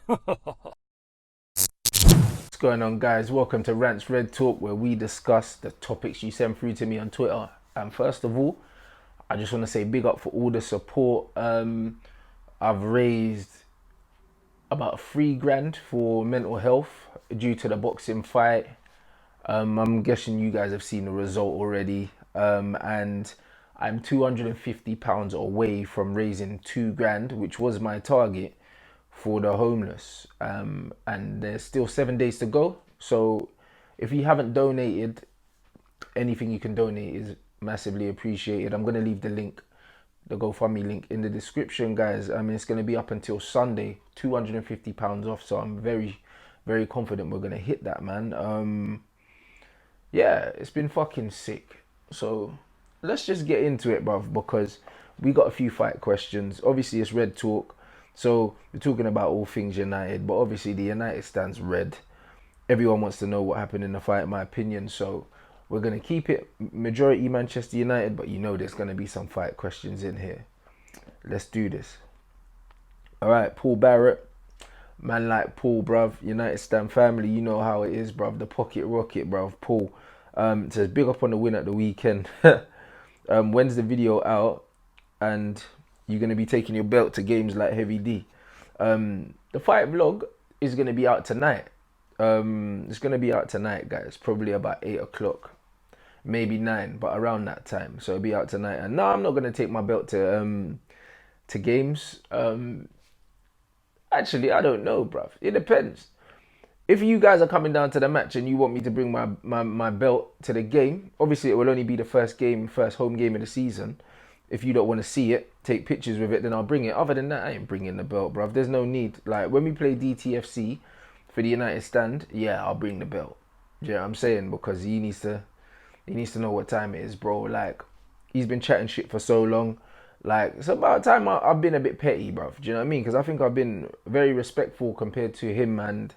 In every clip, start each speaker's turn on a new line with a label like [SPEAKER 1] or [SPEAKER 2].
[SPEAKER 1] What's going on, guys? Welcome to Rants Red Talk, where we discuss the topics you send through to me on Twitter. And first of all, I just want to say big up for all the support. I've raised about £3 grand for mental health due to the boxing fight. I'm guessing you guys have seen the result already. And I'm £250 away from raising 2 grand, which was my target for the homeless. And there's still 7 days to go. So if you haven't donated, anything you can donate is massively appreciated. I'm going to leave the link, the GoFundMe link in the description, guys. I mean, it's going to be up until Sunday, £250 off. So I'm very, very confident we're going to hit that, man. Yeah, it's been fucking sick. So let's just get into it, bruv, because we got a few fight questions. Obviously, it's Red Talk. So we're talking about all things United, but obviously the United stands red. Everyone wants to know what happened in the fight, in my opinion. So we're going to keep it majority Manchester United, but you know there's going to be some fight questions in here. Let's do this. All right, Paul Barrett. Man like Paul, bruv. United Stand family, you know how it is, bruv. The pocket rocket, bruv. Paul says, big up on the win at the weekend. When's the video out? And you're going to be taking your belt to games like Heavy D. The fight vlog is going to be out tonight. It's going to be out tonight, guys. Probably about 8 o'clock. Maybe 9, but around that time. So it'll be out tonight. And no, I'm not going to take my belt to games. Actually, I don't know, bruv. It depends. If you guys are coming down to the match and you want me to bring my belt to the game, obviously it will only be the first home game of the season. If you don't want to see it, take pictures with it, then I'll bring it. Other than that, I ain't bringing the belt, bruv. There's no need. Like, when we play DTFC for the United Stand, yeah, I'll bring the belt. Do you know what I'm saying? Because he needs to know what time it is, bro. Like, he's been chatting shit for so long. Like, it's about time I've been a bit petty, bruv. Do you know what I mean? Because I think I've been very respectful compared to him, and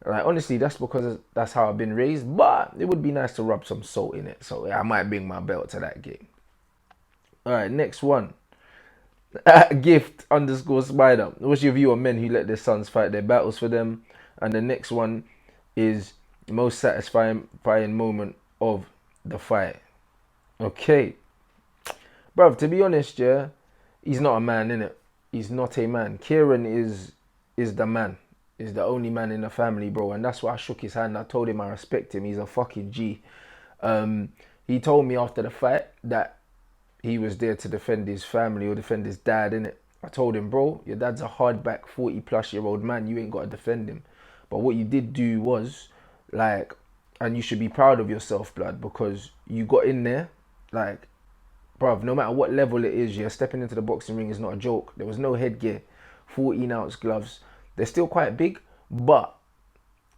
[SPEAKER 1] like, honestly, that's because that's how I've been raised. But it would be nice to rub some salt in it. So yeah, I might bring my belt to that game. All right, next one. Gift underscore spider. What's your view on men who let their sons fight their battles for them? And the next one is most satisfying moment of the fight. Okay, bruv. To be honest, yeah, he's not a man, innit? He's not a man. Kieran is the man. Is the only man in the family, bro, and that's why I shook his hand. I told him I respect him. He's a fucking G. Um, he told me after the fight that he was there to defend his family or defend his dad, innit? I told him, bro, your dad's a hardback 40-plus-year-old man. You ain't got to defend him. But what you did do was, like, and you should be proud of yourself, blood, because you got in there, like, bruv, no matter what level it is, yeah, stepping into the boxing ring is not a joke. There was no headgear, 14-ounce gloves. They're still quite big, but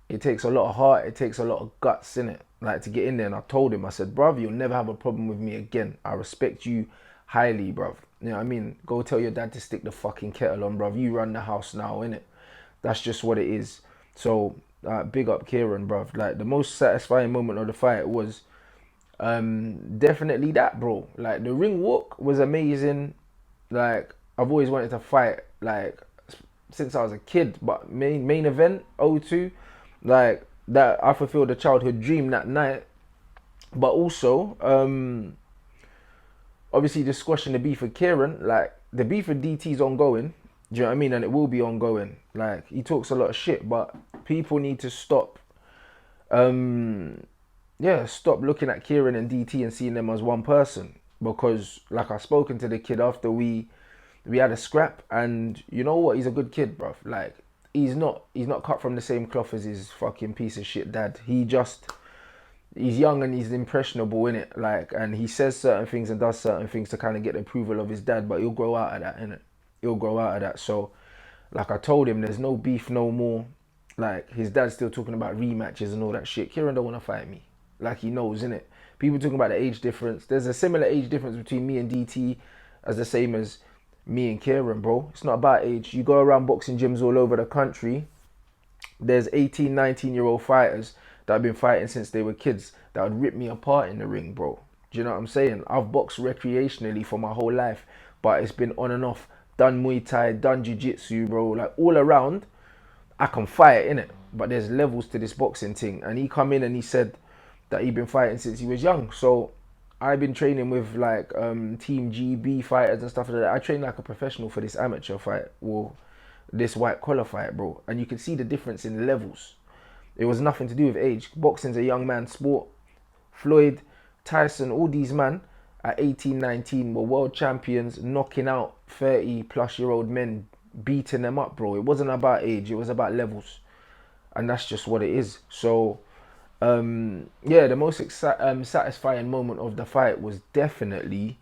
[SPEAKER 1] it takes a lot of heart, it takes a lot of guts in it, like, to get in there. And I told him, I said, bruv, you'll never have a problem with me again. I respect you highly, bruv. You know what I mean? Go tell your dad to stick the fucking kettle on, bruv. You run the house now, innit? That's just what it is. So, big up Kieran, bruv. Like, the most satisfying moment of the fight was definitely that, bro. Like, the ring walk was amazing. Like, I've always wanted to fight, like, since I was a kid, but main event 02, like, that, I fulfilled a childhood dream that night. But also, obviously, the squashing the beef with Kieran, like, the beef with DT is ongoing. Do you know what I mean? And it will be ongoing. Like, he talks a lot of shit, but people need to stop. Yeah, stop looking at Kieran and DT and seeing them as one person. Because, like, I've spoken to the kid after we had a scrap, and you know what? He's a good kid, bruv. Like, he's not cut from the same cloth as his fucking piece of shit dad. He's young and he's impressionable in it, like, and he says certain things and does certain things to kind of get the approval of his dad, but he'll grow out of that, innit? He'll grow out of that. So, like, I told him, there's no beef no more. Like, his dad's still talking about rematches and all that shit. Kieran don't want to fight me. Like, he knows, innit? People talking about the age difference. There's a similar age difference between me and DT as the same as me and Kieran, bro. It's not about age. You go around boxing gyms all over the country, there's 18, 19-year-old fighters that have been fighting since they were kids that would rip me apart in the ring, bro. Do you know what I'm saying? I've boxed recreationally for my whole life, but it's been on and off. Done Muay Thai, done Jiu Jitsu, bro. Like, all around, I can fight, innit? But there's levels to this boxing thing. And he come in and he said that he'd been fighting since he was young. So I've been training with like Team GB fighters and stuff like that. I train like a professional for this amateur fight, or this white collar fight, bro. And you can see the difference in levels. It was nothing to do with age. Boxing's a young man's sport. Floyd, Tyson, all these men at 18, 19 were world champions, knocking out 30 plus year old men, beating them up, bro. It wasn't about age, it was about levels. And that's just what it is. So, yeah, the most satisfying moment of the fight was definitely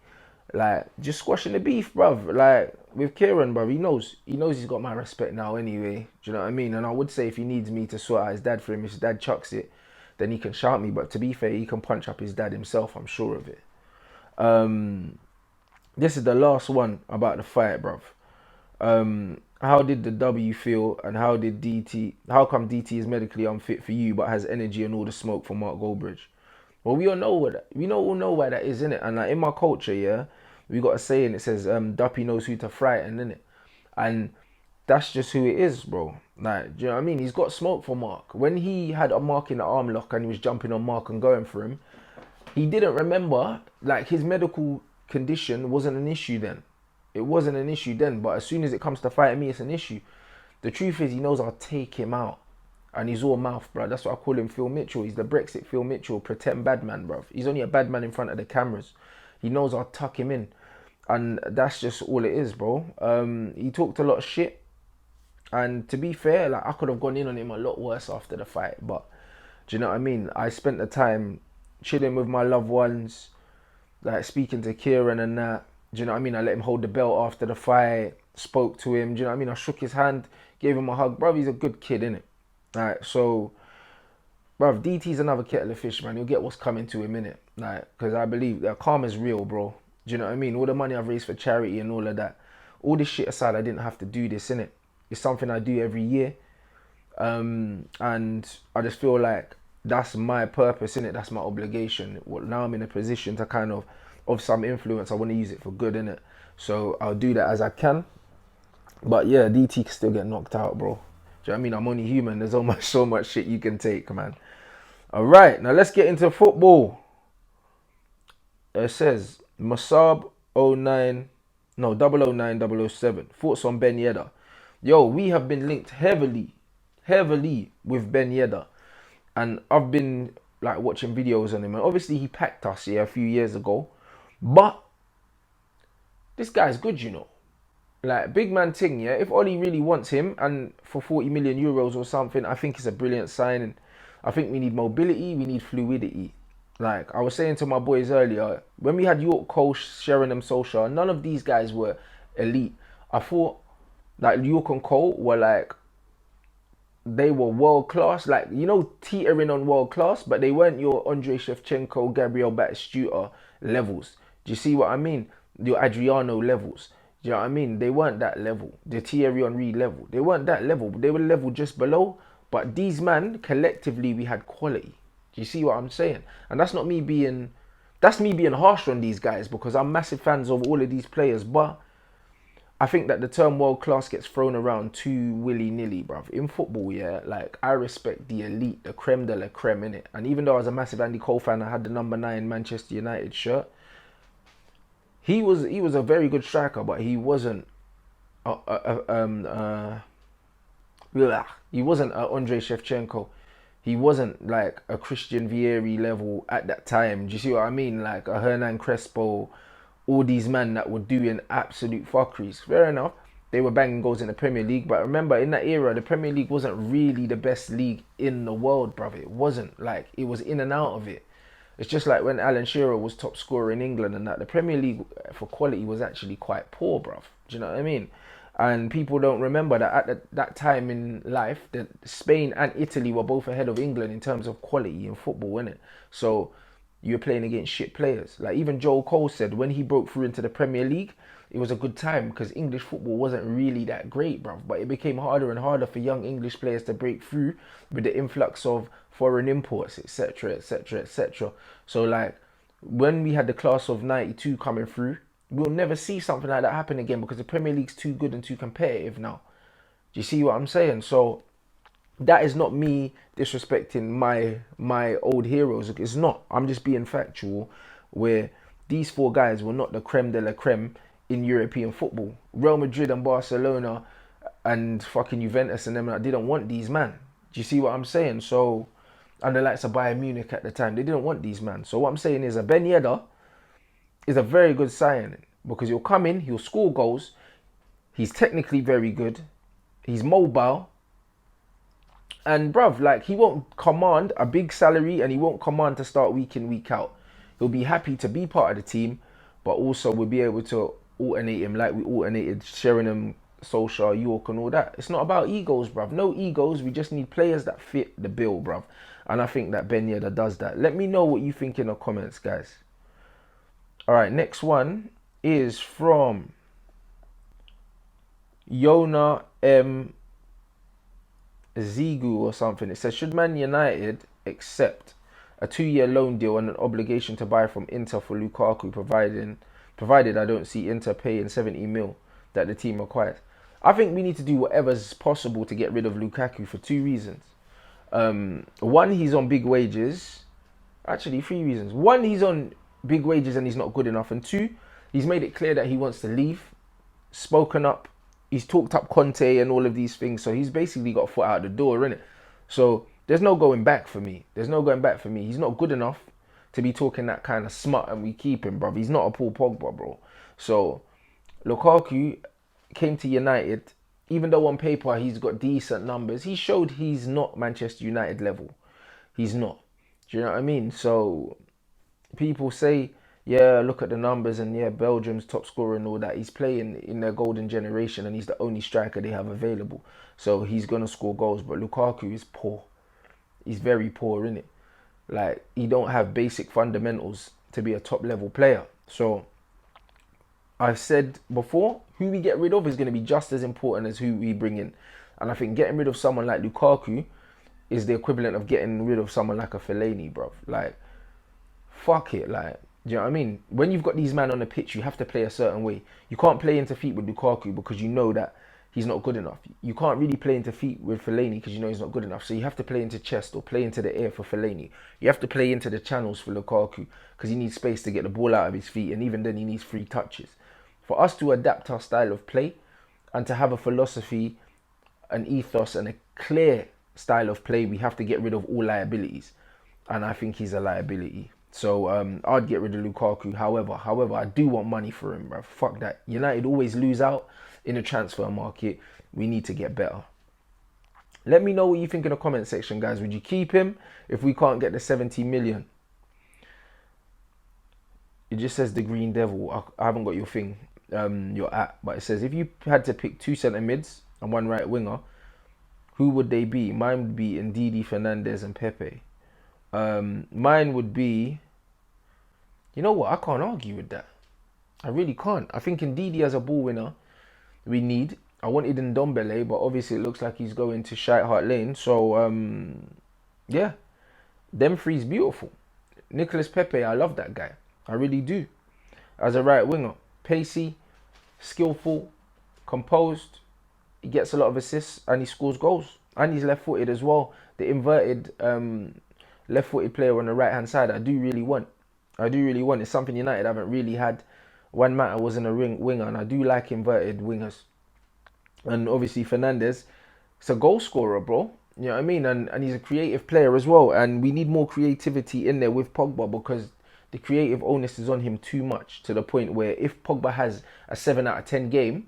[SPEAKER 1] like just squashing the beef, bruv. Like with Kieran, bruv, he knows he's got my respect now anyway. Do you know what I mean? And I would say if he needs me to sort out his dad for him, if his dad chucks it, then he can shout me. But to be fair, he can punch up his dad himself. I'm sure of it. Um, this is the last one about the fight, bruv. How did the W feel, and how did DT? How come DT is medically unfit for you, but has energy and all the smoke for Mark Goldbridge? Well, we all know what that, we all know why that is, innit? And like in my culture, yeah, we got a saying. It says, "Duppy knows who to frighten," innit? And that's just who it is, bro. Like, do you know what I mean? He's got smoke for Mark. When he had a Mark in the arm lock and he was jumping on Mark and going for him, he didn't remember, like, his medical condition wasn't an issue then. It wasn't an issue then, but as soon as it comes to fighting me, it's an issue. The truth is, he knows I'll take him out. And he's all mouth, bro. That's what I call him, Phil Mitchell. He's the Brexit Phil Mitchell, pretend bad man, bro. He's only a bad man in front of the cameras. He knows I'll tuck him in. And that's just all it is, bro. He talked a lot of shit. And to be fair, like, I could have gone in on him a lot worse after the fight. But do you know what I mean? I spent the time chilling with my loved ones, like speaking to Kieran and that. Do you know what I mean? I let him hold the belt after the fight, spoke to him. Do you know what I mean? I shook his hand, gave him a hug. Bro, he's a good kid, innit? Like, so, bro, DT's another kettle of fish, man. He'll get what's coming to him, innit? Like, because I believe that karma's real, bro. Do you know what I mean? All the money I've raised for charity and all of that. All this shit aside, I didn't have to do this, innit? It's something I do every year. And I just feel like that's my purpose, innit? That's my obligation. Well, now I'm in a position to kind of some influence. I want to use it for good, innit? So I'll do that as I can. But yeah, DT can still get knocked out, bro. Do you know what I mean? I'm only human. There's so much shit you can take, man. All right, now let's get into football. It says Masab 09, no, 009 007. Thoughts on Ben Yedder? Yo, we have been linked heavily with Ben Yedder. And I've been like watching videos on him. And obviously he packed us, yeah, a few years ago. But this guy's good, you know. Like, big man ting, yeah. If Ollie really wants him, and for 40 million euros or something, I think it's a brilliant signing. I think we need mobility, we need fluidity. Like I was saying to my boys earlier, when we had York Cole, Sheringham, Solskjaer, none of these guys were elite. I thought like York and Cole were like, they were world class, like, you know, teetering on world class, but they weren't your Andrei Shevchenko, Gabriel Batistuta levels. Do you see what I mean? Your Adriano levels. Do you know what I mean? They weren't that level. The Thierry Henry level. They weren't that level. They were level just below. But these men, collectively, we had quality. Do you see what I'm saying? And that's me being harsh on these guys, because I'm massive fans of all of these players. But I think that the term world class gets thrown around too willy-nilly, bruv. In football, yeah, like, I respect the elite, the creme de la creme, innit? And even though I was a massive Andy Cole fan, I had the number 9 Manchester United shirt. He was a very good striker, but he wasn't he wasn't a Andrei Shevchenko. He wasn't like a Christian Vieri level at that time. Do you see what I mean? Like a Hernan Crespo, all these men that were doing absolute fuckeries. Fair enough, they were banging goals in the Premier League, but remember, in that era, the Premier League wasn't really the best league in the world, bruv. It wasn't. Like, it was in and out of it. It's just like when Alan Shearer was top scorer in England and that. The Premier League for quality was actually quite poor, bruv. Do you know what I mean? And people don't remember that at that time in life, that Spain and Italy were both ahead of England in terms of quality in football, innit? So you're playing against shit players. Like even Joel Cole said when he broke through into the Premier League, it was a good time because English football wasn't really that great, bruv. But it became harder and harder for young English players to break through with the influx of foreign imports, etc., etc., etc. So like when we had the class of '92 coming through, we'll never see something like that happen again because the Premier League's too good and too competitive now. Do you see what I'm saying? So That is not me disrespecting my old heroes. It's not. I'm just being factual. Where these four guys were not the creme de la creme in European football. Real Madrid and Barcelona and fucking Juventus and them didn't want these man. Do you see what I'm saying? So, and the likes of Bayern Munich at the time, they didn't want these man. So what I'm saying is a Ben Yedder is a very good signing because he'll come in, he'll score goals. He's technically very good. He's mobile. And bruv, like he won't command a big salary and he won't command to start week in, week out. He'll be happy to be part of the team, but also we'll be able to alternate him like we alternated Sheringham, Solskjaer, York and all that. It's not about egos, bruv. No egos. We just need players that fit the bill, bruv. And I think that Ben Yedder does that. Let me know what you think in the comments, guys. All right, next one is from Yona M. Zigu or something. It says, should Man United accept a 2-year loan deal and an obligation to buy from Inter for Lukaku, provided I don't see Inter paying 70 mil that the team requires? I think we need to do whatever's possible to get rid of Lukaku for two reasons. One, he's on big wages. Actually, three reasons. One, he's on big wages and he's not good enough. And two, he's made it clear that he wants to leave. Spoken up. He's talked up Conte and all of these things. So he's basically got a foot out the door, innit? So there's no going back for me. There's no going back for me. He's not good enough to be talking that kind of smut and we keep him, bro. He's not a Paul Pogba, bro. So Lukaku came to United. Even though on paper he's got decent numbers, he showed he's not Manchester United level. He's not. Do you know what I mean? So people say, yeah, look at the numbers and yeah, Belgium's top scorer and all that. He's playing in their golden generation and he's the only striker they have available. So he's going to score goals. But Lukaku is poor. He's very poor, innit? Like, he don't have basic fundamentals to be a top level player. So I've said before, who we get rid of is going to be just as important as who we bring in. And I think getting rid of someone like Lukaku is the equivalent of getting rid of someone like a Fellaini, bro. Like, fuck it. Like, do you know what I mean? When you've got these men on the pitch, you have to play a certain way. You can't play into feet with Lukaku because you know that he's not good enough. You can't really play into feet with Fellaini because you know he's not good enough. So you have to play into chest or play into the air for Fellaini. You have to play into the channels for Lukaku because he needs space to get the ball out of his feet, and even then he needs free touches. For us to adapt our style of play and to have a philosophy, an ethos and a clear style of play, we have to get rid of all liabilities. And I think he's a liability. So I'd get rid of Lukaku. However, I do want money for him, bro. Fuck that. United always lose out in the transfer market. We need to get better. Let me know what you think in the comment section, guys. Would you keep him if we can't get the 70 million? It just says the Green Devil. I haven't got your thing, your app, but it says if you had to pick two centre mids and one right winger, who would they be? Mine would be Ndidi, Fernandes, and Pepe. Mine would be. You know what? I can't argue with that. I really can't. I think Ndidi as a ball winner, we need. I wanted Ndombele, but obviously it looks like he's going to Shite Hart Lane. So yeah, them three's beautiful. Nicolas Pepe, I love that guy. I really do. As a right winger, pacey, skillful, composed. He gets a lot of assists and he scores goals. And he's left-footed as well. The inverted left-footed player on the right-hand side, I do really want. It's something United haven't really had. Juan Mata wasn't a winger, and I do like inverted wingers. And obviously Fernandes, it's a goal scorer, bro. You know what I mean? And he's a creative player as well. And we need more creativity in there with Pogba because the creative onus is on him too much to the point where if Pogba has a 7 out of 10 game,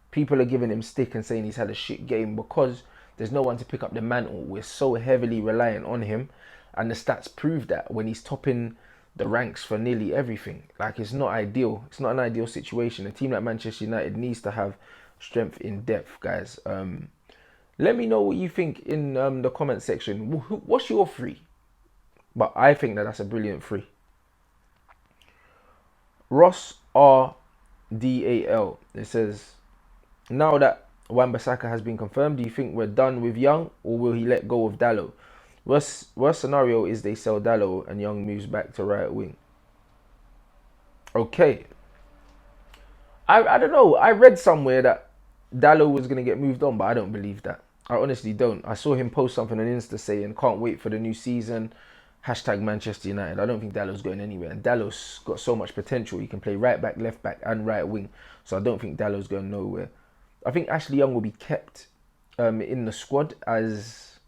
[SPEAKER 1] people are giving him stick and saying he's had a shit game because there's no one to pick up the mantle. We're so heavily reliant on him. And the stats prove that when he's topping the ranks for nearly everything. Like, it's not ideal. It's not an ideal situation. A team like Manchester United needs to have strength in depth, guys. Let me know what you think in the comment section. What's your three? But I think that's a brilliant three. Ross RDAL. It says, now that Wan-Bissaka has been confirmed, do you think we're done with Young or will he let go of Dalot? Worst scenario is they sell Dalot and Young moves back to right wing. Okay. I don't know. I read somewhere that Dalot was going to get moved on, but I don't believe that. I honestly don't. I saw him post something on Insta saying, can't wait for the new season. Hashtag Manchester United. I don't think Dallow's going anywhere. And Dallow's got so much potential. He can play right back, left back, and right wing. So I don't think Dallow's going nowhere. I think Ashley Young will be kept in the squad as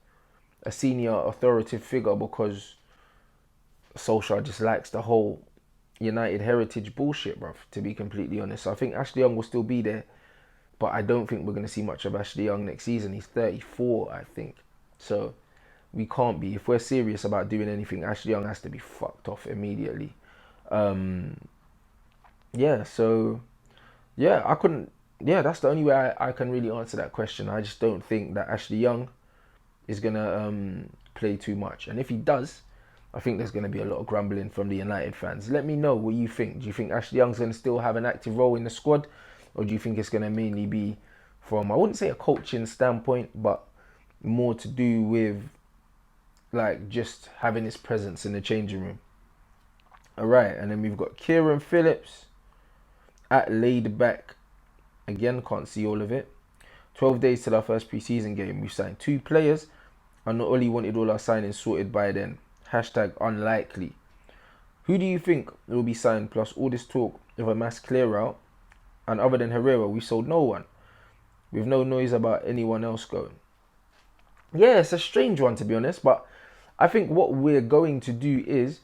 [SPEAKER 1] a senior authoritative figure because Solskjaer just likes the whole United heritage bullshit, bruv, to be completely honest. So I think Ashley Young will still be there, but I don't think we're going to see much of Ashley Young next season. He's 34, I think. So we can't be. If we're serious about doing anything, Ashley Young has to be fucked off immediately. Yeah, so, yeah, I couldn't. Yeah, that's the only way I can really answer that question. I just don't think that Ashley Young is going to play too much. And if he does, I think there's going to be a lot of grumbling from the United fans. Let me know what you think. Do you think Ashley Young's going to still have an active role in the squad? Or do you think it's going to mainly be from, I wouldn't say a coaching standpoint, but more to do with like just having his presence in the changing room? All right, and then we've got Kieran Phillips at laid back. Again, can't see all of it. 12 days till our first pre-season game. We've signed 2 players and not only wanted all our signings sorted by then. Hashtag unlikely. Who do you think will be signed plus all this talk of a mass clear out? And other than Herrera, we sold no one. With no noise about anyone else going. Yeah, it's a strange one to be honest, but I think what we're going to do is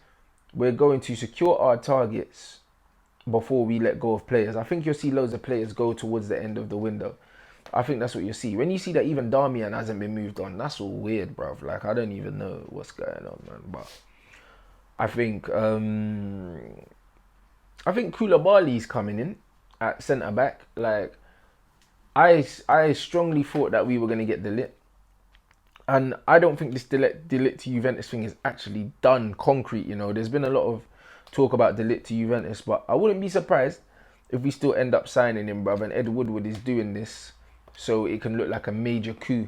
[SPEAKER 1] we're going to secure our targets before we let go of players. I think you'll see loads of players go towards the end of the window. I think that's what you see. When you see that even Darmian hasn't been moved on, that's all weird, bruv. Like, I don't even know what's going on, man. But I think Koulibaly's coming in at centre back. Like, I strongly thought that we were going to get Delite. And I don't think this Delite to Juventus thing is actually done concrete, you know. There's been a lot of talk about Delite to Juventus, but I wouldn't be surprised if we still end up signing him, bruv. And Ed Woodward is doing this so it can look like a major coup.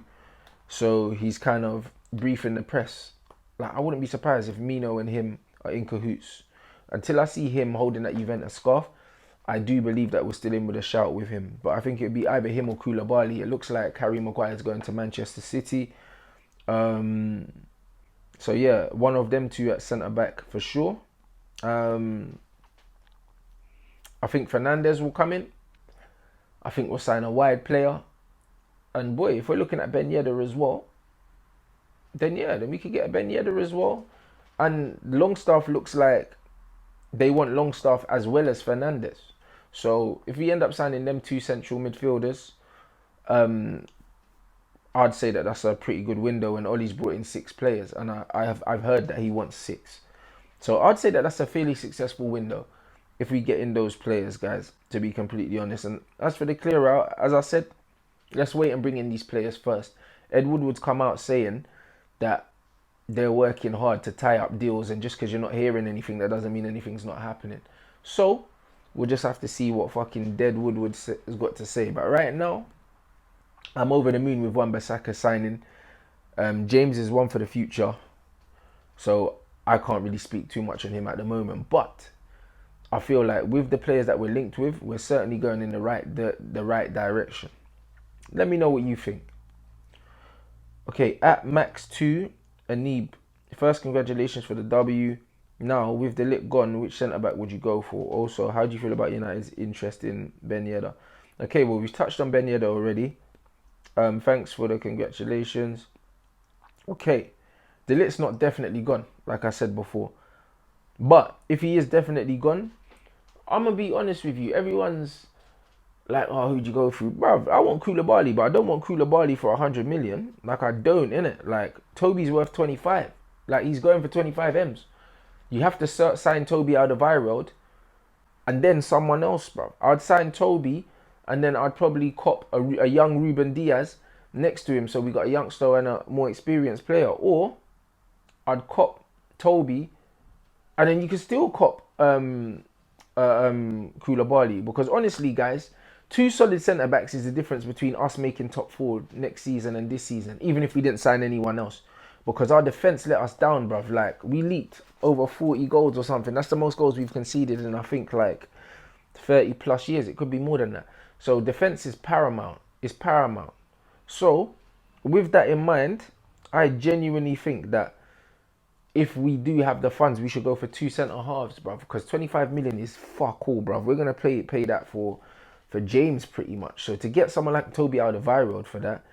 [SPEAKER 1] So he's kind of briefing the press. Like, I wouldn't be surprised if Mino and him are in cahoots. Until I see him holding that Juventus scarf, I do believe that we're still in with a shout with him. But I think it'd be either him or Koulibaly. It looks like Harry Maguire's going to Manchester City. So yeah, one of them two at centre back for sure. I think Fernandes will come in. I think we'll sign a wide player. And boy, if we're looking at Ben Yedder as well, then yeah, then we could get a Ben Yedder as well. And Longstaff looks like they want Longstaff as well as Fernandes. So if we end up signing them 2 central midfielders, I'd say that that's a pretty good window. And Ollie's brought in 6 players, and I've heard that he wants 6. So I'd say that that's a fairly successful window if we get in those players, guys, to be completely honest. And as for the clear out, as I said, let's wait and bring in these players first. Ed Woodward's come out saying that they're working hard to tie up deals, and just because you're not hearing anything, that doesn't mean anything's not happening. So we'll just have to see what fucking Dead Woodward has got to say. But right now, I'm over the moon with Wan-Bissaka signing. James is one for the future, so I can't really speak too much on him at the moment. But I feel like with the players that we're linked with, we're certainly going in the right direction. Let me know what you think. Okay, at Max2, Anib, first congratulations for the W. Now, with the lit gone, which centre-back would you go for? Also, how do you feel about United's interest in Ben Yedder? Okay, well, we've touched on Ben Yedder already. Thanks for the congratulations. Okay, the lit's not definitely gone, like I said before. But if he is definitely gone, I'm going to be honest with you. Everyone's like, oh, who'd you go through? Bruv, I want Koulibaly, but I don't want Koulibaly for 100 million. Like, I don't, innit? Like, Toby's worth 25. Like, he's going for 25 M's. You have to sign Toby out of Alderweireld and then someone else, bruv. I'd sign Toby and then I'd probably cop a young Ruben Diaz next to him, so we got a youngster and a more experienced player. Or I'd cop Toby and then you can still cop Koulibaly, because honestly, guys, 2 solid centre-backs is the difference between us making top 4 next season and this season, even if we didn't sign anyone else. Because our defence let us down, bruv. Like, we leaked over 40 goals or something. That's the most goals we've conceded in, I think, like 30 plus years. It could be more than that. So defence is paramount. It's paramount. So with that in mind, I genuinely think that if we do have the funds, we should go for two centre halves, bruv. Because 25 million is fuck all, bruv. We're gonna pay that for James pretty much. So to get someone like Toby Alderweireld for that,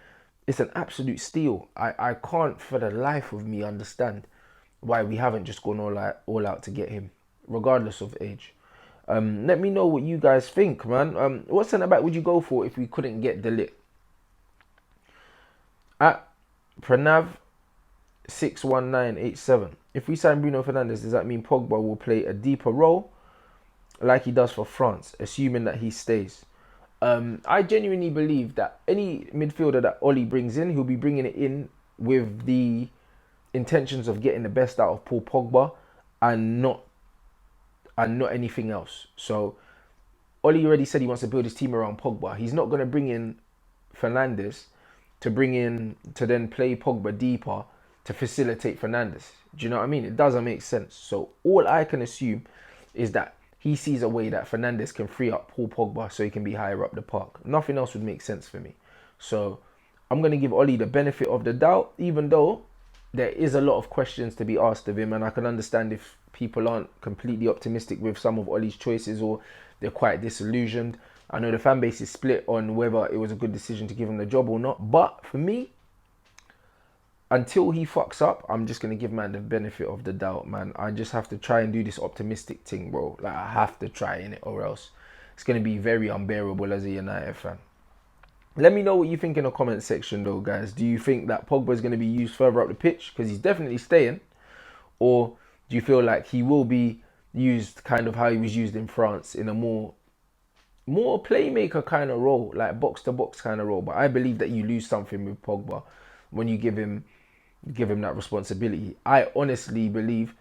[SPEAKER 1] it's an absolute steal. I can't for the life of me understand why we haven't just gone all out to get him, regardless of age. Let me know what you guys think, man. What centre back would you go for if we couldn't get Delit? At Pranav 61987. If we sign Bruno Fernandes, does that mean Pogba will play a deeper role like he does for France, assuming that he stays? I genuinely believe that any midfielder that Oli brings in, he'll be bringing it in with the intentions of getting the best out of Paul Pogba and not anything else. So Oli already said he wants to build his team around Pogba. He's not going to bring in Fernandes to then play Pogba deeper to facilitate Fernandes. Do you know what I mean? It doesn't make sense. So all I can assume is that he sees a way that Fernandes can free up Paul Pogba so he can be higher up the park. Nothing else would make sense for me. So I'm going to give Oli the benefit of the doubt, even though there is a lot of questions to be asked of him, and I can understand if people aren't completely optimistic with some of Oli's choices or they're quite disillusioned. I know the fan base is split on whether it was a good decision to give him the job or not. But for me, until he fucks up, I'm just going to give man the benefit of the doubt, man. I just have to try and do this optimistic thing, bro. Like, I have to try in it or else it's going to be very unbearable as a United fan. Let me know what you think in the comment section, though, guys. Do you think that Pogba is going to be used further up the pitch? Because he's definitely staying. Or do you feel like he will be used kind of how he was used in France in a more playmaker kind of role, like box-to-box kind of role? But I believe that you lose something with Pogba when you give him that responsibility. I honestly believe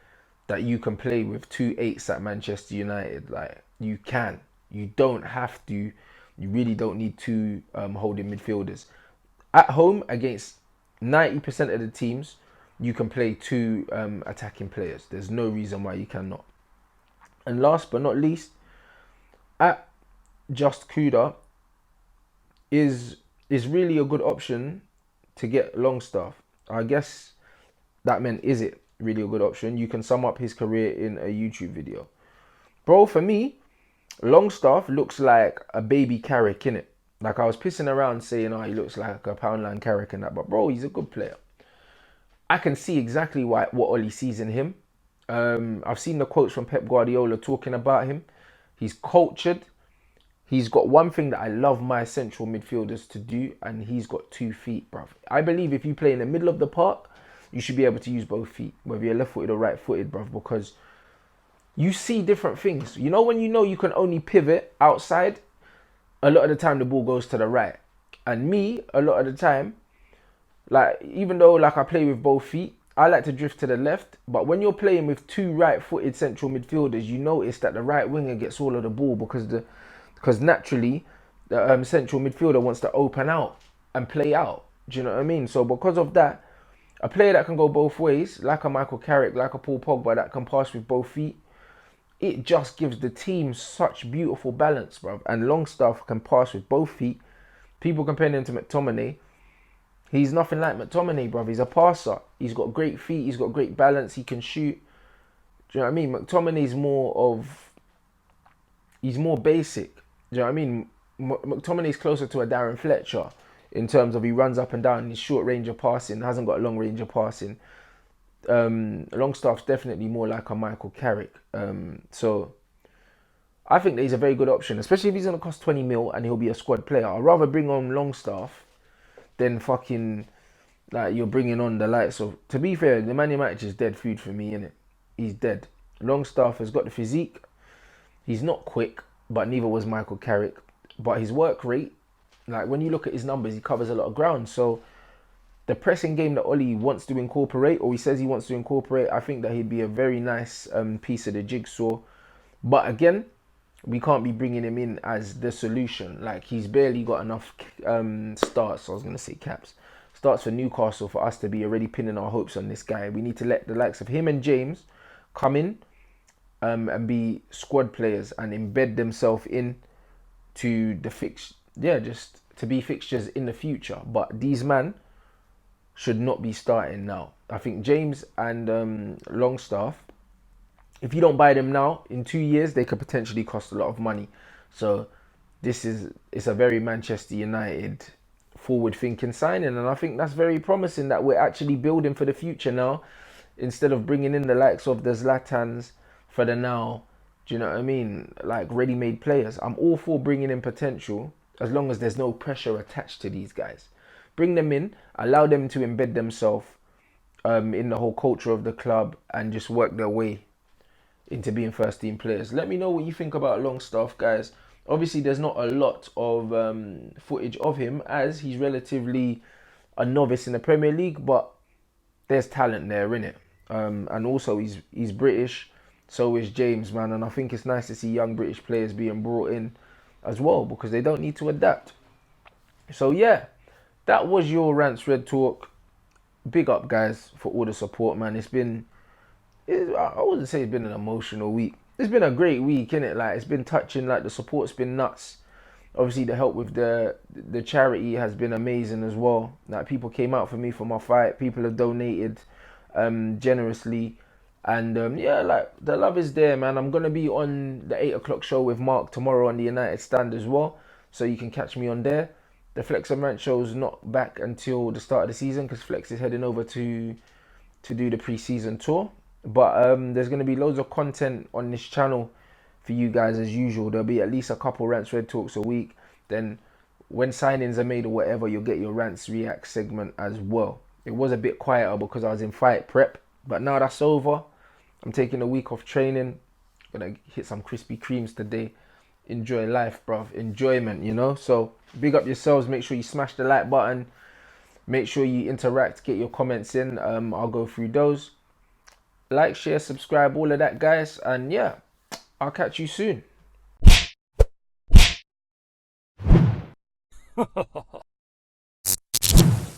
[SPEAKER 1] that you can play with 2 8s at Manchester United. Like, you can. You don't have to. You really don't need two holding midfielders. At home against 90% of the teams, you can play two attacking players. There's no reason why you cannot. And last but not least, at Just Kuda is really a good option to get Longstaff. I guess that meant, is it really a good option? You can sum up his career in a YouTube video. Bro, for me, Longstaff looks like a baby Carrick, innit? Like, I was pissing around saying, oh, he looks like a Poundland Carrick and that. But bro, he's a good player. I can see exactly what Oli sees in him. I've seen the quotes from Pep Guardiola talking about him. He's cultured. He's got one thing that I love my central midfielders to do, and he's got 2 feet, bruv. I believe if you play in the middle of the park, you should be able to use both feet, whether you're left-footed or right-footed, bruv, because you see different things. You know when you know you can only pivot outside, a lot of the time the ball goes to the right. And me, a lot of the time, like, even though like I play with both feet, I like to drift to the left. But when you're playing with 2 right-footed central midfielders, you notice that the right winger gets all of the ball because naturally the central midfielder wants to open out and play out. Do you know what I mean? So because of that, a player that can go both ways, like a Michael Carrick, like a Paul Pogba, that can pass with both feet, it just gives the team such beautiful balance, bruv. And Longstaff can pass with both feet. People comparing him to McTominay. He's nothing like McTominay, bruv. He's a passer. He's got great feet. He's got great balance. He can shoot. Do you know what I mean? McTominay's he's more basic. Do you know what I mean? McTominay's closer to a Darren Fletcher in terms of he runs up and down. He's short range of passing. Hasn't got a long range of passing. Longstaff's definitely more like a Michael Carrick. So I think that he's a very good option, especially if he's going to cost 20 mil and he'll be a squad player. I'd rather bring on Longstaff than fucking like you're bringing on the likes of. To be fair, the Man United is dead food for me, innit? He's dead. Longstaff has got the physique. He's not quick, but neither was Michael Carrick. But his work rate, like when you look at his numbers, he covers a lot of ground. So the pressing game that Oli wants to incorporate, or he says he wants to incorporate, I think that he'd be a very nice piece of the jigsaw. But again, we can't be bringing him in as the solution. Like, he's barely got enough starts, I was going to say caps, starts for Newcastle for us to be already pinning our hopes on this guy. We need to let the likes of him and James come in and be squad players and embed themselves in to the just to be fixtures in the future. But these men should not be starting now. I think James and Longstaff, if you don't buy them now, in 2 years they could potentially cost a lot of money. So it's a very Manchester United forward thinking signing, and I think that's very promising that we're actually building for the future now, instead of bringing in the likes of the Zlatans for the now. Do you know what I mean? Like ready made players. I'm all for bringing in potential as long as there's no pressure attached to these guys. Bring them in, allow them to embed themselves in the whole culture of the club and just work their way into being first team players. Let me know what you think about Longstaff, guys. Obviously, there's not a lot of footage of him as he's relatively a novice in the Premier League, but there's talent there, innit? And also, he's British, so is James, man. And I think it's nice to see young British players being brought in as well because they don't need to adapt. So, yeah, that was your Rants Red Talk. Big up, guys, for all the support, man. I wouldn't say it's been an emotional week. It's been a great week, innit? Like it's been touching. Like the support's been nuts. Obviously, the help with the charity has been amazing as well. Like people came out for me for my fight. People have donated generously, and yeah, like the love is there, man. I'm gonna be on the 8 o'clock show with Mark tomorrow on the United Stand as well, so you can catch me on there. The Flex and Rant show's not back until the start of the season because Flex is heading over to do the pre-season tour. But there's going to be loads of content on this channel for you guys as usual. There'll be at least a couple Rants Red Talks a week. Then when signings are made or whatever, you'll get your Rants React segment as well. It was a bit quieter because I was in fight prep. But now that's over. I'm taking a week off training. Gonna hit some Krispy Kremes today. Enjoy life, bruv. Enjoyment, you know? So big up yourselves. Make sure you smash the like button. Make sure you interact. Get your comments in. I'll go through those. Like, share, subscribe, all of that, guys. And yeah, I'll catch you soon.